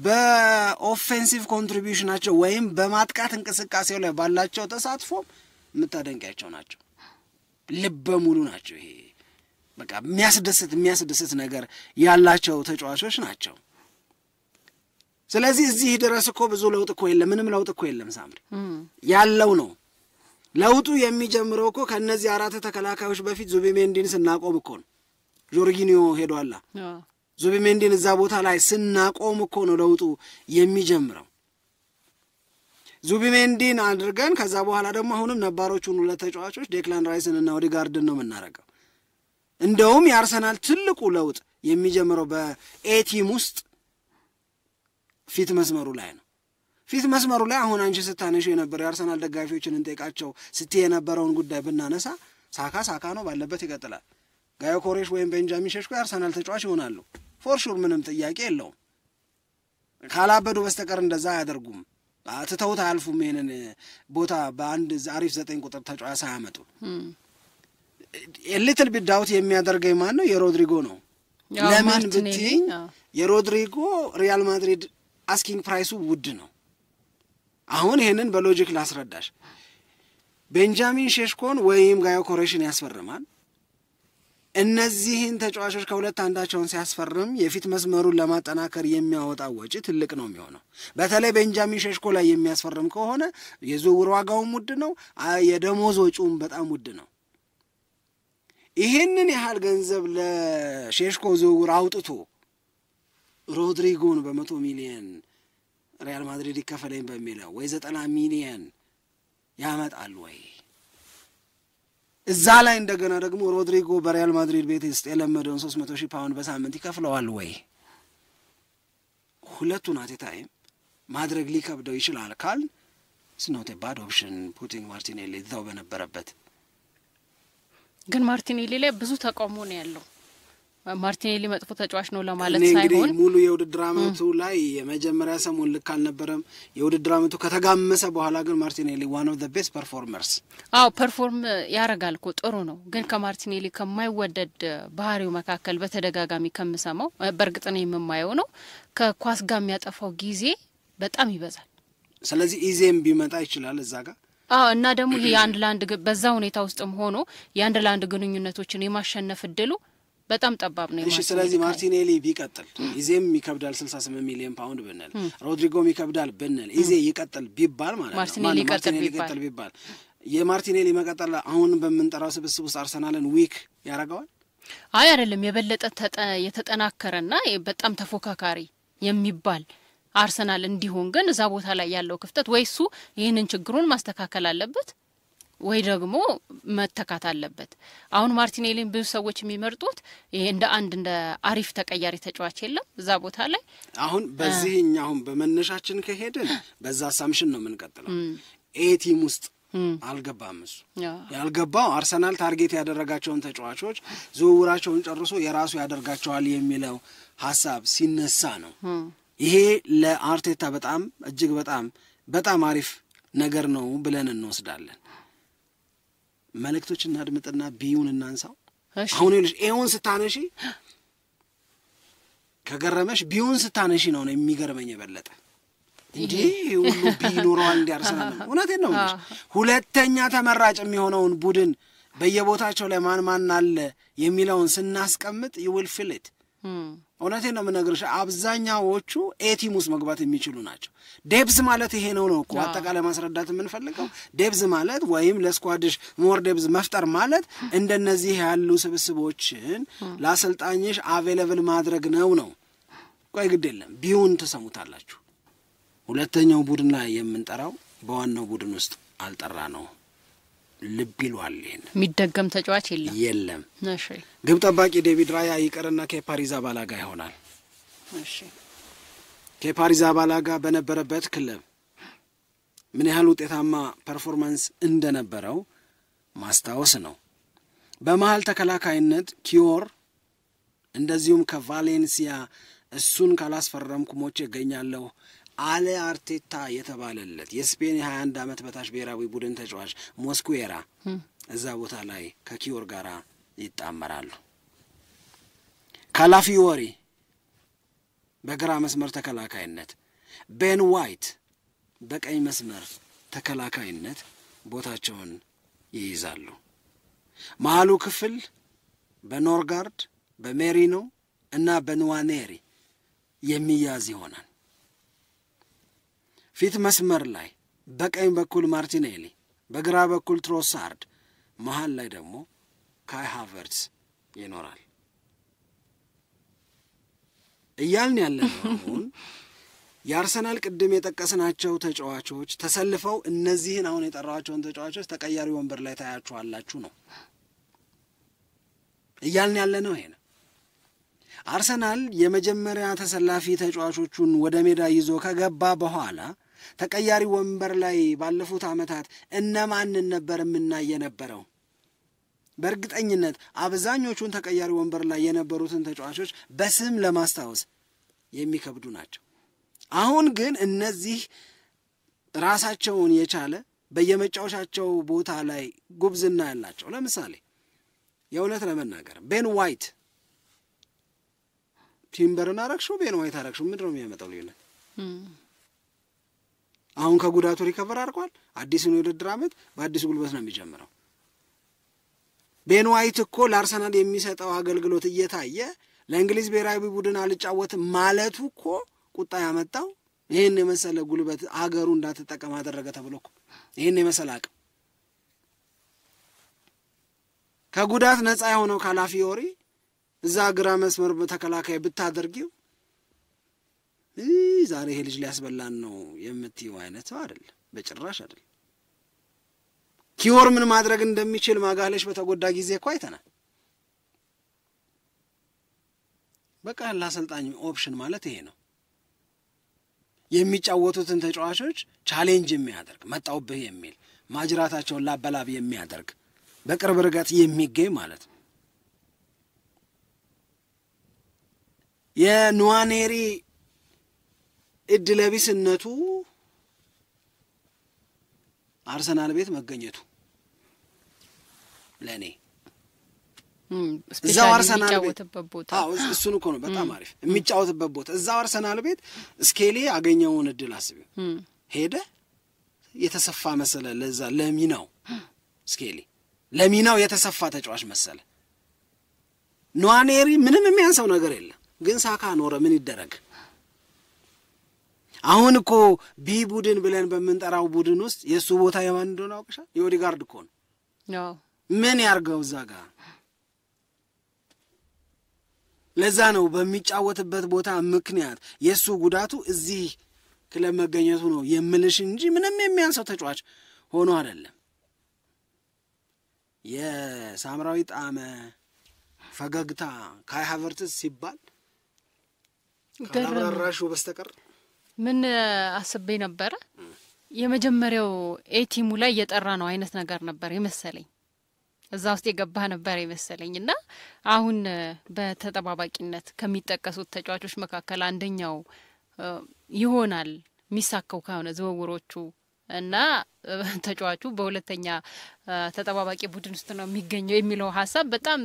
በኦፌንሲቭ ኮንትሪቢዩሽናቸው ወይም በማጥቃት እንቅስቃሴው ላይ ባላቸው ተሳትፎ የምታደንቂያቸው ናቸው። ልበ ሙሉ ናቸው። ይሄ በቃ የሚያስደስት ነገር ያላቸው ተጫዋቾች ናቸው። ስለዚህ እዚህ ድረስ እኮ ብዙ ለውጥ እኮ የለም፣ ምንም ለውጥ እኮ የለም ሳምሪ ያለው ነው። ለውጡ የሚጀምረው እኮ ከነዚህ አራት ተከላካዮች በፊት ዙቢሜንዲን ስናቆም እኮ ነው። ጆርጊኒዮ ሄዷላ። ዙቢሜንዲን እዛ ቦታ ላይ ስናቆም እኮ ነው ለውጡ የሚጀምረው። ዙቢሜንዲን አድርገን ከዛ በኋላ ደግሞ አሁንም ነባሮቹን ሁለት ተጫዋቾች ዴክላን ራይስን እና ኦዴጋርድን ነው የምናረጋው። እንደውም የአርሰናል ትልቁ ለውጥ የሚጀምረው በኤቲም ውስጥ ፊት መስመሩ ላይ ነው። ፊት መስመሩ ላይ አሁን አንቺ ስታነሽ የነበረው የአርሰናል ደጋፊዎችን እንጠይቃቸው ስትይ የነበረውን ጉዳይ ብናነሳ ሳካ ነው ባለበት ይቀጥላል። ጋዮ ኮሬሽ ወይም ቤንጃሚን ሼሽኮ የአርሰናል ተጫዋች ይሆናሉ ፎር ሹር፣ ምንም ጥያቄ የለውም። ካላበዱ በስተቀር እንደዛ አያደርጉም። ትተውት አያልፉም ይሄንን ቦታ በአንድ አሪፍ 9 ቁጥር ተጫዋች ሳያመጡ። ሊትል ቢት ዳውት የሚያደርገኝ ማን ነው? የሮድሪጎ ነው። ለምን ብትይኝ የሮድሪጎ ሪያል ማድሪድ አስኪንግ ፕራይሱ ውድ ነው። አሁን ይሄንን በሎጂክ ላስረዳሽ። ቤንጃሚን ሼሽኮን ወይም ጋዮ ኮሬሽን ያስፈርማል። እነዚህን ተጫዋቾች ከሁለት አንዳቸውን ሲያስፈርም የፊት መስመሩን ለማጠናከር የሚያወጣው ወጪ ትልቅ ነው የሚሆነው። በተለይ ቤንጃሚን ሼሽኮ ላይ የሚያስፈርም ከሆነ የዝውውር ዋጋውም ውድ ነው፣ የደሞዝ ወጪውም በጣም ውድ ነው። ይሄንን ያህል ገንዘብ ለሼሽኮ ዝውውር አውጥቶ ሮድሪጎን በ100 ሚሊዮን ሪያል ማድሪድ ይከፈለኝ በሚለው ወይ 90 ሚሊዮን ያመጣል ወይ? እዛ ላይ እንደገና ደግሞ ሮድሪጎ በሪያል ማድሪድ ቤት ውስጥ የለመደውን 300,000 ፓውንድ በሳምንት ይከፍለዋል ወይ? ሁለቱን አት ታይም ማድረግ ሊከብደው ይችላል ካል ስኖት ባድ ኦፕሽን ፑቲንግ ማርቲኔሊ እዛው በነበረበት። ግን ማርቲኔሊ ላይ ብዙ ተቃውሞ ነው ያለው። ማርቲኔሊ መጥፎ ተጫዋች ነው ለማለት ሳይሆን እንግዲህ ሙሉ የውድድር ዓመቱ ላይ የመጀመሪያ ሰሞን ልክ አልነበረም። የውድድር ዓመቱ ከተጋመሰ በኋላ ግን ማርቲኔሊ one of the best performers ፐርፎርም ያረጋል እኮ ጥሩ ነው። ግን ከማርቲኔሊ ከማይወደድ ባህሪው መካከል በተደጋጋሚ ከምሰማው በእርግጥ ነው የምማየው ነው ከኳስ ጋር የሚያጠፋው ጊዜ በጣም ይበዛል። ስለዚህ ኢዜም ቢመጣ ይችላል እዛ ጋር እና ደግሞ ይሄ አንድ ላንድ በዛ ሁኔታ ውስጥም ሆኖ የአንድ ላንድ ግንኙነቶችን የማሸነፍ እድሉ በጣም ጠባብ ነው። እሺ ስለዚህ ማርቲኔሊ ቢቀጥል ኢዜም ይከብዳል 68 ሚሊዮን ፓውንድ ብንል፣ ሮድሪጎም ይከብዳል ብንል፣ ኢዜ ይቀጥል ቢባል ማለት ነው ማርቲኔሊ ይቀጥል ቢባል የማርቲኔሊ መቀጠል አሁን በመንጠራው ስብስብ ውስጥ አርሰናልን ዊክ ያረጋዋል? አይ አይደለም፣ የበለጠ የተጠናከረና በጣም ተፎካካሪ የሚባል አርሰናል እንዲሆን ግን እዛ ቦታ ላይ ያለው ክፍተት ወይ እሱ ይሄንን ችግሩን ማስተካከል አለበት ወይ ደግሞ መተካት አለበት። አሁን ማርቲኔሊን ብዙ ሰዎች የሚመርጡት ይሄ እንደ አሪፍ ተቀያሪ ተጫዋች የለም እዛ ቦታ ላይ። አሁን በዚህኛው አሁን በመነሻችን ከሄድን በዛ አሳምሽን ነው የምንቀጥለው። ኤቲም ውስጥ አልገባም እሱ ያልገባው አርሰናል ታርጌት ያደረጋቸውን ተጫዋቾች ዝውውራቸውን ጨርሶ የራሱ ያደርጋቸዋል የሚለው ሐሳብ ሲነሳ ነው። ይሄ ለአርቴታ በጣም እጅግ በጣም አሪፍ ነገር ነው ብለን እንወስዳለን። መልእክቶችን እናድምጥና ቢዩን እናንሳው። አሁን ይልሽ ኤውን ስታነሺ ከገረመሽ ቢዩን ስታነሺ ነው የሚገርመኝ የበለጠ እንዴ ሁሉ ቢኖረዋል እንደ አርሰናል ነው። እውነቴን ነው ማለት ሁለተኛ ተመራጭ የሚሆነውን ቡድን በየቦታቸው ላይ ማን አለ የሚለውን ስናስቀምጥ you will feel it። እውነቴን ነው የምነግርሽ አብዛኛዎቹ ኤቲም ውስጥ መግባት የሚችሉ ናቸው። ዴብዝ ማለት ይሄ ነው እኮ አጠቃላይ ማስረዳት የምንፈልገው። ዴብዝ ማለት ወይም ለስኳድሽ ሞር ዴብዝ መፍጠር ማለት እንደነዚህ ያሉ ስብስቦችን ለአሰልጣኝሽ አቬሌብል ማድረግ ነው። ቆይ ግድ የለም ቢዩን ተሰሙታላችሁ። ሁለተኛው ቡድን ላይ የምንጠራው በዋናው ቡድን ውስጥ አልጠራ ነው። ልብ ይሏል ይሄን የሚደገም ተጫዋች የለም። እሺ ግብ ጠባቂ ዴቪድ ራያ ይቀርና ከፓሪዝ አባላጋ ይሆናል። እሺ ከፓሪዝ አባላጋ በነበረበት ክለብ ምን ያህል ውጤታማ ፐርፎርማንስ እንደነበረው ማስታወስ ነው። በመሃል ተከላካይነት ኪዮር እንደዚሁም ከቫሌንሲያ እሱን ካላስፈረምኩ ሞቼ እገኛለሁ አለ አርቴታ የተባለለት የስፔን 21 ዓመት በታች ብሔራዊ ቡድን ተጫዋች ሞስኩዌራ እዛ ቦታ ላይ ከኪዮር ጋራ ይጣመራሉ። ካላፊዮሪ በግራ መስመር ተከላካይነት፣ ቤን ዋይት በቀኝ መስመር ተከላካይነት ቦታቸውን ይይዛሉ። መሃሉ ክፍል በኖርጋርድ፣ በሜሪኖ እና በንዋኔሪ የሚያዝ ይሆናል። ፊት መስመር ላይ በቀኝ በኩል ማርቲኔሊ፣ በግራ በኩል ትሮሳርድ፣ መሃል ላይ ደግሞ ካይ ሃቨርትስ ይኖራል እያልን ያለነው አሁን የአርሰናል ቅድም የጠቀስናቸው ተጫዋቾች ተሰልፈው እነዚህን አሁን የጠራዋቸውን ተጫዋቾች ተቀያሪ ወንበር ላይ ታያችኋላችሁ ነው እያልን ያለነው። ይሄ ነው አርሰናል የመጀመሪያ ተሰላፊ ተጫዋቾቹን ወደ ሜዳ ይዞ ከገባ በኋላ ተቀያሪ ወንበር ላይ ባለፉት ዓመታት እነማንን ነበር የምናይ የነበረው? በእርግጠኝነት አብዛኞቹን ተቀያሪ ወንበር ላይ የነበሩትን ተጫዋቾች በስም ለማስታወስ የሚከብዱ ናቸው። አሁን ግን እነዚህ ራሳቸውን የቻለ በየመጫወቻቸው ቦታ ላይ ጉብዝና ያላቸው፣ ለምሳሌ የእውነት ለመናገር ቤን ዋይት ቲምበርን አረግሽው ቤን ዋይት አረግሽው ምንድን ነው የሚያመጣው ልዩነት? አሁን ከጉዳቱ ሪከቨር አድርጓል። አዲሱን የውድድር ዓመት በአዲስ ጉልበት ነው የሚጀምረው። ቤን ዋይት እኮ ለአርሰናል የሚሰጠው አገልግሎት እየታየ ለእንግሊዝ ብሔራዊ ቡድን አልጫወትም ማለቱ እኮ ቁጣ ያመጣው ይህን የመሰለ ጉልበት አገሩ እንዳትጠቀም አደረገ ተብሎ እኮ ይህን የመሰለ አቅም ከጉዳት ነፃ የሆነው ካላፊዮሪ እዛ ግራ መስመር ተከላካይ ብታደርጊው ዛሬ ይሄ ልጅ ሊያስበላን ነው የምትይው አይነት ሰው አይደለም፣ በጭራሽ አይደለም። ኪዮር ምን ማድረግ እንደሚችል ማጋለሽ በተጎዳ ጊዜ እኮ አይተናል። በቃ ለአሰልጣኝ ኦፕሽን ማለት ይሄ ነው። የሚጫወቱትን ተጫዋቾች ቻሌንጅ የሚያደርግ መጣውብህ የሚል ማጅራታቸውን ላበላብ የሚያደርግ በቅርብ ርቀት የሚገኝ ማለት ነው። የኑዋኔሪ እድለቢስነቱ አርሰናል ቤት መገኘቱ ለኔ እዛው አርሰናል ቤት እሱን እኮ ነው በጣም አሪፍ የሚጫወትበት ቦታ እዛው አርሰናል ቤት ስኬሊ ያገኘውን እድል አስቢው። ሄደ የተሰፋ መሰለ ለዛ ለሚናው ስኬሊ ለሚናው የተሰፋ ተጫዋች መሰለ። ኑዋኔሪ ምንም የሚያንሰው ነገር የለም፣ ግን ሳካ ኖረ ምን ይደረግ። አሁን እኮ ቢ ቡድን ብለን በመንጠራው ቡድን ውስጥ የሱ ቦታ የማን እንደሆነ አውቀሻል? የኦዲጋርድ እኮ ነው። ምን ያርገው እዛ ጋር? ለዛ ነው በሚጫወትበት ቦታ ምክንያት የሱ ጉዳቱ እዚህ ክለብ መገኘቱ ነው የምልሽ እንጂ ምንም የሚያንሰው ተጫዋች ሆኖ አይደለም። የሳምራዊ ጣመ ፈገግታ ካይ ሃቨርትስ ሲባል ካላራራሹ በስተቀር ምን አስቤ ነበር የመጀመሪያው ኤቲሙ ላይ የጠራ ነው አይነት ነገር ነበር የመሰለኝ። እዛ ውስጥ የገባ ነበር የመሰለኝና አሁን በተጠባባቂነት ከሚጠቀሱት ተጫዋቾች መካከል አንደኛው ይሆናል ሚሳከው ካሁን ዝውውሮቹ እና ተጫዋቹ በሁለተኛ ተጠባባቂ ቡድን ውስጥ ነው የሚገኘው የሚለው ሐሳብ በጣም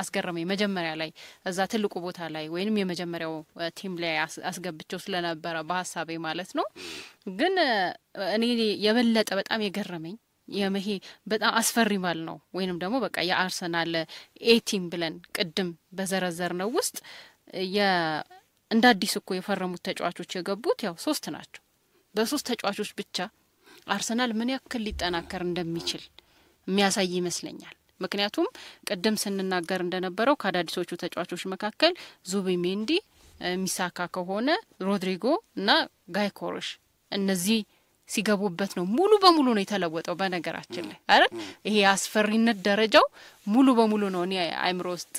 አስገረመኝ። መጀመሪያ ላይ እዛ ትልቁ ቦታ ላይ ወይንም የመጀመሪያው ቲም ላይ አስገብቸው ስለነበረ በሐሳቤ ማለት ነው። ግን እኔ የበለጠ በጣም የገረመኝ የመሄ በጣም አስፈሪ ማለት ነው ወይንም ደግሞ በቃ የአርሰናል ኤቲም ብለን ቅድም በዘረዘር ነው ውስጥ እንደ አዲስ እኮ የፈረሙት ተጫዋቾች የገቡት ያው 3 ናቸው። በ3 ተጫዋቾች ብቻ አርሰናል ምን ያክል ሊጠናከር እንደሚችል የሚያሳይ ይመስለኛል። ምክንያቱም ቅድም ስንናገር እንደነበረው ከአዳዲሶቹ ተጫዋቾች መካከል ዙቢሜንዲ፣ ሚሳካ ከሆነ ሮድሪጎ እና ጋይኮርሽ እነዚህ ሲገቡበት ነው ሙሉ በሙሉ ነው የተለወጠው። በነገራችን ላይ አይደል ይሄ አስፈሪነት ደረጃው ሙሉ በሙሉ ነው እኔ አይምሮ ውስጥ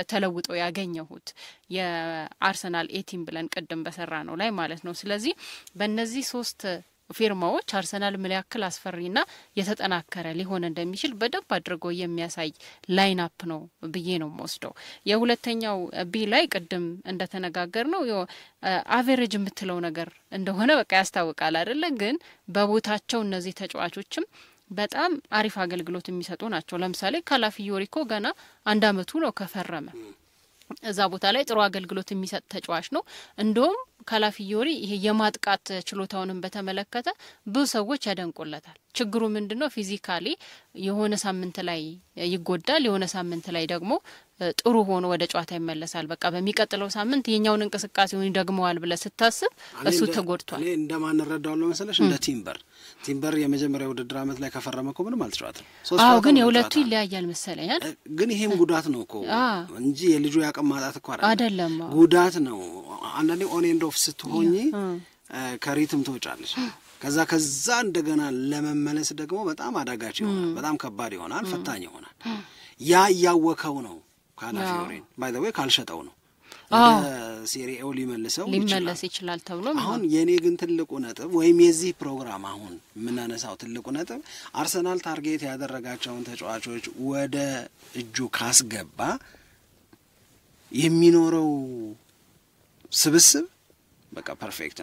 ተለውጦ ያገኘሁት የአርሰናል ኤቲም ብለን ቅድም በሰራ ነው ላይ ማለት ነው። ስለዚህ በእነዚህ 3 ፊርማዎች አርሰናል ምን ያክል አስፈሪና የተጠናከረ ሊሆን እንደሚችል በደንብ አድርጎ የሚያሳይ ላይን አፕ ነው ብዬ ነው የምወስደው። የሁለተኛው ቢ ላይ ቅድም እንደተነጋገር ነው አቨሬጅ የምትለው ነገር እንደሆነ በቃ ያስታውቃል አይደለ? ግን በቦታቸው እነዚህ ተጫዋቾችም በጣም አሪፍ አገልግሎት የሚሰጡ ናቸው። ለምሳሌ ካላፊዮሪ እኮ ገና 1 አመቱ ነው ከፈረመ። እዛ ቦታ ላይ ጥሩ አገልግሎት የሚሰጥ ተጫዋች ነው። እንደውም ካላፊዮሪ ይሄ የማጥቃት ችሎታውንም በተመለከተ ብዙ ሰዎች ያደንቁለታል። ችግሩ ምንድነው ፊዚካሊ የሆነ ሳምንት ላይ ይጎዳል የሆነ ሳምንት ላይ ደግሞ ጥሩ ሆኖ ወደ ጨዋታ ይመለሳል በቃ በሚቀጥለው ሳምንት የኛውን እንቅስቃሴውን ይደግመዋል ብለ ስታስብ እሱ ተጎድቷል እኔ እንደማን ረዳው ለምሳሌ እንደ ቲምበር የመጀመሪያው ውድድር አመት ላይ ከፈረመከው ምንም አልተጫወተም ግን የሁለቱ ይለያያል መሰለኝ አይደል ግን ይሄም ጉዳት ነው እኮ እንጂ የልጁ ያቀም ማጣት እኮ አይደለም ጉዳት ነው አንዳንዴ ኦን ኤንድ ኦፍ ስትሆኚ ከሪትም ትወጫለሽ ከዛ እንደገና ለመመለስ ደግሞ በጣም አዳጋች ይሆናል በጣም ከባድ ይሆናል ፈታኝ ይሆናል ያ ያወከው ነው ካላፊዮሬን ባይ ዘ ዌይ ካልሸጠው ነው ለሴሪኤው ሊመለስ ይችላል ተብሎ አሁን የኔ ግን ትልቁ ነጥብ ወይም የዚህ ፕሮግራም አሁን ምናነሳው ትልቁ ነጥብ አርሰናል ታርጌት ያደረጋቸውን ተጫዋቾች ወደ እጁ ካስገባ የሚኖረው ስብስብ በቃ ፐርፌክት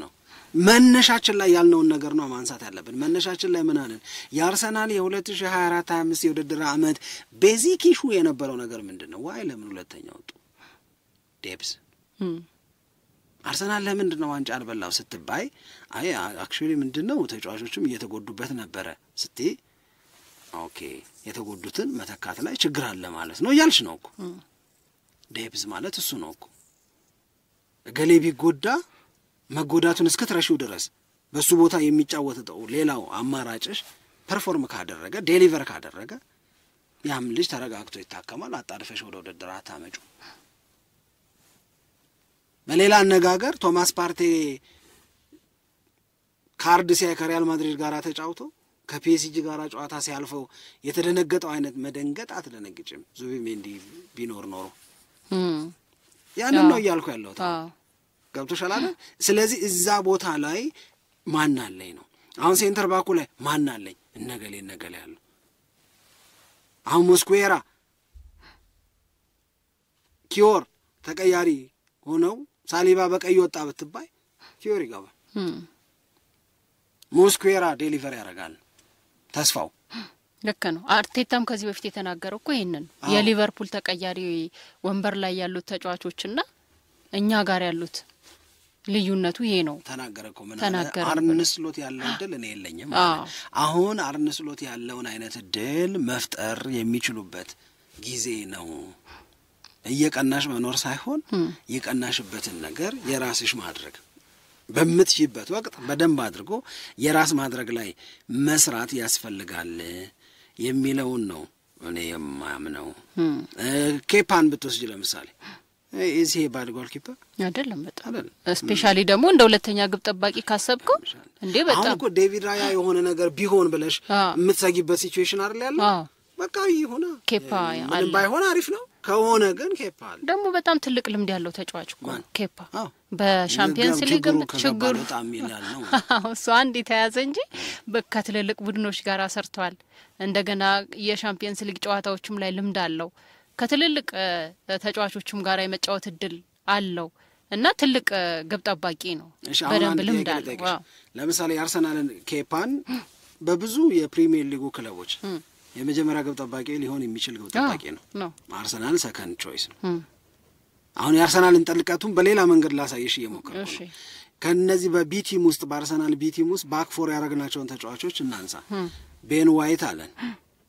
ነው መነሻችን ላይ ያልነውን ነገር ነው ማንሳት ያለብን መነሻችን ላይ ምን አለን የአርሰናል የ2024-25 የውድድር አመት ቤዚክ ኢሹ የነበረው ነገር ምንድነው ዋይ ለምን ሁለተኛ ወጡ ዴፕስ አርሰናል ለምንድነው ዋንጫ አልበላው ስትባይ አይ አክቹሊ ምንድነው ተጫዋቾችም እየተጎዱበት ነበር ስትይ ኦኬ የተጎዱትን መተካት ላይ ችግር አለ ማለት ነው ያልሽ ነው እኮ ዴፕስ ማለት እሱ ነው እኮ ገሌ ቢጎዳ መጎዳቱን እስከትረሺው ድረስ በሱ ቦታ የሚጫወተው ሌላው አማራጭሽ ፐርፎርም ካደረገ ዴሊቨር ካደረገ ያም ልጅ ተረጋግቶ ይታከማል አጣድፈሽ ወደ ውድድር አታመጩ በሌላ አነጋገር ቶማስ ፓርቴ ካርድ ሲያከሪያል ማድሪድ ጋራ ተጫውቶ ከፒኤስጂ ጋራ ጨዋታ ሲያልፈው የተደነገጠው አይነት መደንገጥ አትደነግጭም ዙቢሜንዲ ቢኖር ኖሮ ያንን ነው ያልኩ ያለው ገብቶሻል አይደል ስለዚህ እዛ ቦታ ላይ ማን አለኝ ነው አሁን ሴንተር ባኩ ላይ ማን አለኝ እነገሌ ያለው አሁን ሞስኩዌራ ኪዮር ተቀያሪ ሆነው ሳሊባ በቀይ ወጣ ብትባይ ኪዮር ይገባል ሞስኩዌራ ዴሊቨር ያደርጋል ተስፋው ልክ ነው አርቴታም ከዚህ በፊት የተናገረው እኮ ይሄንን የሊቨርፑል ተቀያሪ ወንበር ላይ ያሉት ተጫዋቾችና እኛ ጋር ያሉት ልዩነቱ ይሄ ነው ተናገረው ምን አርንስሎት ያለው ድል እኔ የለኝም ማለት አሁን አርንስሎት ያለውን አይነት ድል መፍጠር የሚችሉበት ጊዜ ነው እየቀናሽ መኖር ሳይሆን የቀናሽበትን ነገር የራስሽ ማድረግ በመትሽበት ወቅት በደንብ አድርጎ የራስ ማድረግ ላይ መስራት ያስፈልጋል የሚለውን ነው እኔ የማምነው ኬፓን ብትወስጂ ለምሳሌ እዚህ ባድ ጎልኪፐር አይደለም በጣም ስፔሻሊ ደግሞ እንደ ሁለተኛ ግብ ጠባቂ ካሰብከው እንዴ በጣም አሁን እኮ ዴቪድ ራያ የሆነ ነገር ቢሆን ብለሽ የምትሰጊበት ሲቹዌሽን አይደል ያለው በቃ ይሁን ኬፓ ምንም ባይሆን አሪፍ ነው ከሆነ ግን ኬፓ ደግሞ በጣም ትልቅ ልምድ ያለው ተጫዋች እኮ ኬፓ በሻምፒየንስ ሊግ ችግሩ በጣም ይላል ነው እሱ አንድ የተያዘ እንጂ በከትልልቅ ቡድኖች ጋር ሰርቷል እንደገና የሻምፒየንስ ሊግ ጨዋታዎችም ላይ ልምድ አለው ከትልልቅ ተጫዋቾችም ጋር የመጫወት እድል አለው እና ትልቅ ግብ ጠባቂ ነው በደንብ ልምድ አለው ለምሳሌ አርሰናልን ኬፓን በብዙ የፕሪሚየር ሊጉ ክለቦች የመጀመሪያ ግብ ጠባቂ ሊሆን የሚችል ግብ ጠባቂ ነው አርሰናል ሰከንድ ቾይስ ነው አሁን የአርሰናልን ጥልቀቱን በሌላ መንገድ ላሳይሽ እየሞከርኩ ነው ከነዚህ በቢቲም ውስጥ በአርሰናል ቢቲም ውስጥ ባክ ፎር ያደረግናቸውን ተጫዋቾች እናንሳ ቤን ዋይት አለን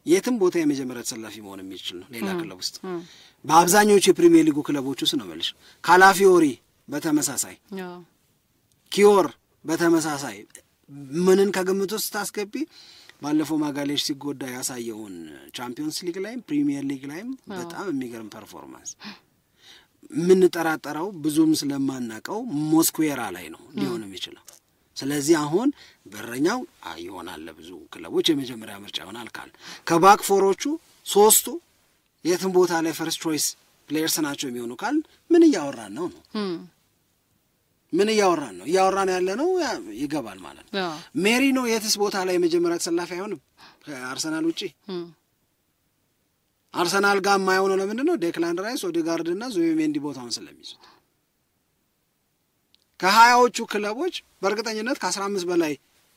የትም ቦታ የመጀመሪያ ተሰላፊ መሆን የሚችል ነው ሌላ ክለብ ውስጥ በአብዛኞቹ የፕሪሚየር ሊጉ ክለቦች ውስጥ ነው መልሽ ካላፊዮሪ በተመሳሳይ ኪዮር በተመሳሳይ ምንን ከግምት ውስጥ ታስገቢ ባለፈው ማጋሌሽ ሲጎዳ ያሳየውን ቻምፒየንስ ሊግ ላይም ፕሪሚየር ሊግ ላይም በጣም የሚገርም ፐርፎርማንስ ምን ተራጠራው ብዙም ስለማናቀው ሞስኩዌራ ላይ ነው ሊሆን የሚችለው ስለዚህ አሁን በረኛው ይሆናል ለብዙ ክለቦች የመጀመሪያ ምርጫ ይሆናል ካል ከባክ ፎሮቹ ሶስቱ የትም ቦታ ላይ ፈርስት ቾይስ ፕሌየርስ ናቸው የሚሆኑ ካል ምን እያወራን ነው ምን እያወራን ያለ ነው ይገባል ማለት ነው ሜሪኖ የትስ ቦታ ላይ የመጀመሪያ ተሰላፊ አይሆንም ከአርሰናል ውጪ አርሰናል ጋር ማይሆነው ለምንድነው ዴክላን ራይስ ኦዴጋርድና ዙቢሜንዲ ቦታውን ስለሚይዙት ከ20ዎቹ ክለቦች በእርግጠኝነት ከ15 በላይ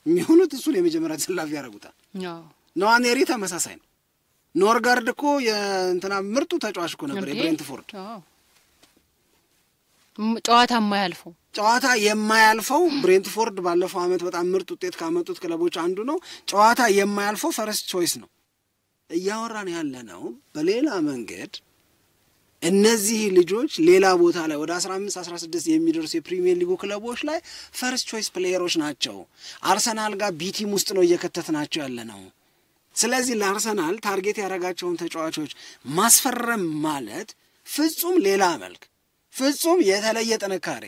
የሚሆኑት እሱን የመጀመሪያ ተሰላፊ ያደርጉታል ኖዋኔሪ ተመሳሳይ ነው ኖርጋርድ እኮ የእንትና ምርጡ ተጫዋች እኮ ነበር የብሬንትፎርድ ጨዋታ የማያልፈው ብሬንትፎርድ ባለፈው አመት በጣም ምርጥ ውጤት ካመጡት ክለቦች አንዱ ነው። ጨዋታ የማያልፈው ፈርስት ቾይስ ነው። እያወራን ያለ ነው በሌላ መንገድ እነዚህ ልጆች ሌላ ቦታ ላይ ወደ 15 16 የሚደርሱ የፕሪሚየር ሊጉ ክለቦች ላይ ፈርስት ቾይስ ፕሌየሮች ናቸው። አርሰናል ጋር ቢቲም ውስጥ ነው እየከተትናቸው ያለ ነው። ስለዚህ ለአርሰናል ታርጌት ያደረጋቸውን ተጫዋቾች ማስፈረም ማለት ፍጹም ሌላ መልክ፣ ፍጹም የተለየ ጥንካሬ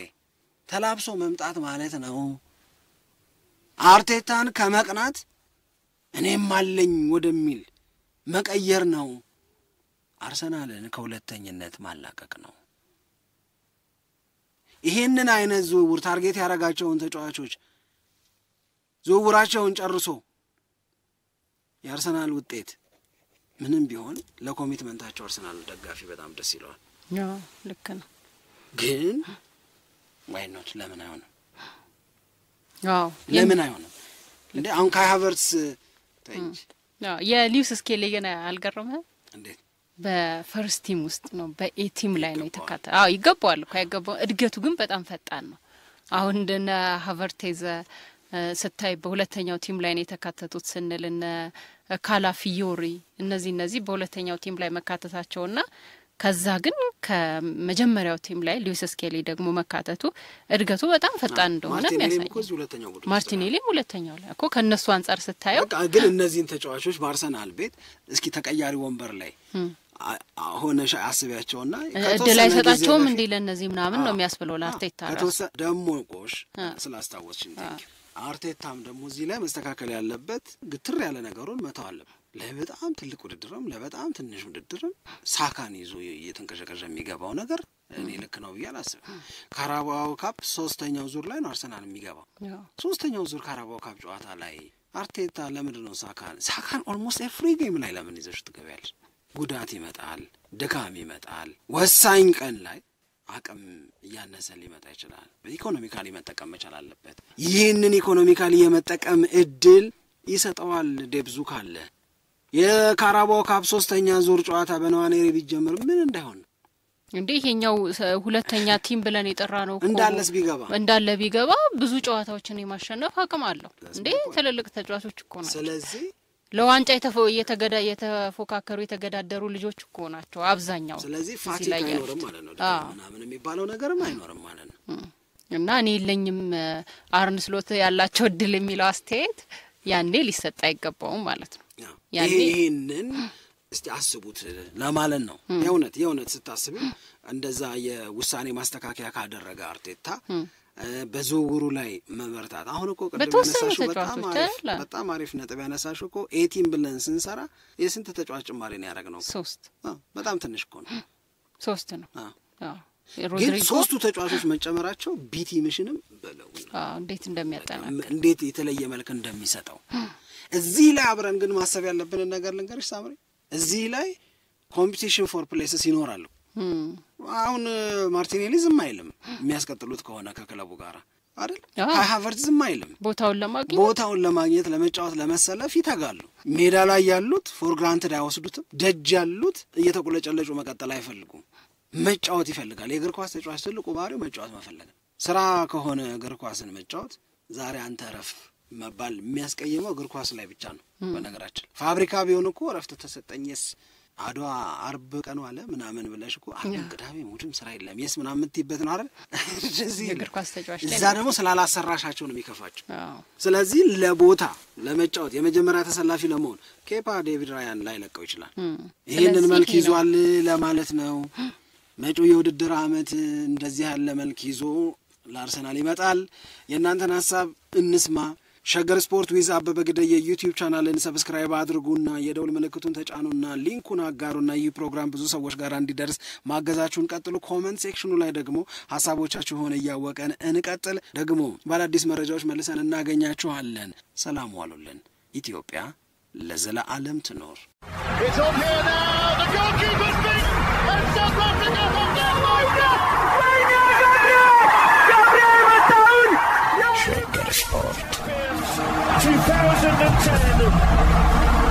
ተላብሶ መምጣት ማለት ነው። አርቴታን ከመቅናት እኔም አለኝ ወደሚል መቀየር ነው። አርሰናልን ከሁለተኝነት ማላቀቅ ነው። ይሄንን አይነት ዝውውር ታርጌት ያደረጋቸውን ተጫዋቾች ዝውውራቸውን ጨርሶ የአርሰናል ውጤት ምንም ቢሆን ለኮሚትመንታቸው አርሰናል ደጋፊ በጣም ደስ ይለዋል። ልክ ነው። ግን ዋይ ኖት ለምን አይሆንም? ለምን አይሆንም እንዴ? አሁን ካይ ሃቨርትስ ታንጅ የሊውስ ስኬሊ ገና አልገረመህ? እንዴት በፈርስት ቲም ውስጥ ነው በኤቲም ላይ ነው የተካተተ። ይገባዋል እኮ ያገባው። እድገቱ ግን በጣም ፈጣን ነው። አሁን እንደነ ሃቨርቴዝ ስታይ በሁለተኛው ቲም ላይ ነው የተካተቱት ስንልና ካላፊዮሪ እነዚህ በሁለተኛው ቲም ላይ መካተታቸውና ከዛ ግን ከመጀመሪያው ቲም ላይ ሉዊስ ስኬሊ ደግሞ መካተቱ እድገቱ በጣም ፈጣን እንደሆነ የሚያሳይ። ማርቲኔሊ ሁለተኛው ላይ እኮ ከነሱ አንፃር ስታየው ግን እነዚህን ተጫዋቾች በአርሰናል ቤት እስኪ ተቀያሪ ወንበር ላይ ሆነሽ አስቢያቸውና እድል አይሰጣቸውም እንዴ ለነዚህ ምናምን ነው የሚያስብለው ለአርቴታ ራሱ ደግሞ ቆሽ ስላስታወስሽኝ ታንኪ አርቴታም ደግሞ እዚህ ላይ መስተካከል ያለበት ግትር ያለ ነገሩን መተው አለበት። ለበጣም ትልቅ ውድድርም ለበጣም ትንሽ ውድድርም ሳካን ይዞ እየተንቀሸቀሸ የሚገባው ነገር እኔ ልክ ነው ብዬ አላስብም። ካራባኦ ካፕ 3ኛው ዙር ላይ ነው አርሰናል የሚገባው። 3ኛው ዙር ካራባኦ ካፕ ጨዋታ ላይ አርቴታ ለምንድን ነው ሳካን ኦልሞስት ኤቭሪ ጌም ላይ ለምን ይዘሽ ትገቢያለሽ? ጉዳት ይመጣል፣ ድካም ይመጣል። ወሳኝ ቀን ላይ አቅም እያነሰ ሊመጣ ይችላል። ኢኮኖሚካሊ መጠቀም መቻል አለበት። ይህንን ኢኮኖሚካሊ የመጠቀም እድል ይሰጠዋል ደብዙ ካለ። የካራባኦ ካፕ 3ኛ ዙር ጨዋታ በነዋኔሪ ቢጀምር ምን እንዳይሆን እንዴ? ይሄኛው ሁለተኛ ቲም ብለን የጠራነው እንዳለ ቢገባ ብዙ ጨዋታዎችን የማሸነፍ አቅም አለው እንዴ? ትልልቅ ተጫዋቾች እኮ ናቸው። ስለዚህ ለዋንጫ የተፎካከሩ የተገዳደሩ ልጆች እኮ ናቸው አብዛኛው። ስለዚህ ፋቲክ አይኖርም ማለት ነው። ምናምን የሚባለው ነገርም አይኖርም ማለት ነው። እና እኔ የለኝም አርን ስሎት ያላቸው እድል የሚለው አስተያየት ያኔ ሊሰጥ አይገባውም ማለት ነው። ያኔ ይሄንን እስቲ አስቡት ለማለት ነው። የእውነት ስታስቡ እንደዛ የውሳኔ ማስተካከያ ካደረገ አርቴታ በዝውውሩ ላይ መበርታት። አሁን እኮ ቀደም ያነሳሽው በጣም አሪፍ ነጥብ ያነሳሽው እኮ ኤቲም ብለን ስንሰራ የስንት ተጫዋች ጭማሪ ነው ያደረግነው? 3 በጣም ትንሽ እኮ ነው። 3 ነው። ግን 3ቱ ተጫዋቾች መጨመራቸው ቢቲ ሚሽንም በለው እንዴት እንደሚያጠናክር እንዴት የተለየ መልክ እንደሚሰጠው እዚህ ላይ አብረን ግን ማሰብ ያለብን ነገር ልንገርሽ ሳምሪ። እዚህ ላይ ኮምፒቲሽን ፎር ፕሌስስ ይኖራሉ። አሁን ማርቲኔሊ ዝም አይልም የሚያስቀጥሉት ከሆነ ከክለቡ ጋር አይደል? ሃቨርትዝ ዝም አይልም ቦታውን ለማግኘት ለመጫወት ለመሰለፍ ይተጋሉ። ሜዳ ላይ ያሉት ፎር ግራንትድ አይወስዱትም። ደጅ ያሉት እየተቆለጨለጩ መቀጠል አይፈልጉም። መጫወት ይፈልጋል። የእግር ኳስ ተጫዋች ትልቁ ባህሪው መጫወት መፈለግ። ስራ ከሆነ እግር ኳስን መጫወት ዛሬ አንተ ረፍ መባል የሚያስቀየመው እግር ኳስ ላይ ብቻ ነው። በነገራችን ፋብሪካ ቢሆን እኮ ረፍት ተሰጠኝስ አድዋ 40 ቀን ዋለ ምናምን ብለሽ እኮ ቅዳሜ ሙድም ስራ የለም የስ ምናምን የምትይበት ነው አይደል? ስለዚህ እግር ኳስ ተጫዋች እዛ ደግሞ ስላላሰራሻቸው ነው የሚከፋቸው። ስለዚህ ለቦታ ለመጫወት የመጀመሪያ ተሰላፊ ለመሆን ኬፓ ዴቪድ ራያን ላይ ለቀው ይችላል። ይሄንን መልክ ይዟል ለማለት ነው። መጪው የውድድር አመት እንደዚህ ያለ መልክ ይዞ ለአርሰናል ይመጣል። የእናንተን ሐሳብ እንስማ። ሸገር ስፖርት ዊዝ አበበ ግደይ የዩቲዩብ ቻናልን ሰብስክራይብ አድርጉና የደውል ምልክቱን ተጫኑና ሊንኩን አጋሩና ይህ ፕሮግራም ብዙ ሰዎች ጋር እንዲደርስ ማገዛችሁን ቀጥሉ። ኮሜንት ሴክሽኑ ላይ ደግሞ ሐሳቦቻችሁን እያወቀን እንቀጥል። ደግሞ ባለአዲስ መረጃዎች መልሰን እናገኛችኋለን። ሰላም ዋሉልን። ኢትዮጵያ ለዘላለም ትኖር። Shaker Sport 2010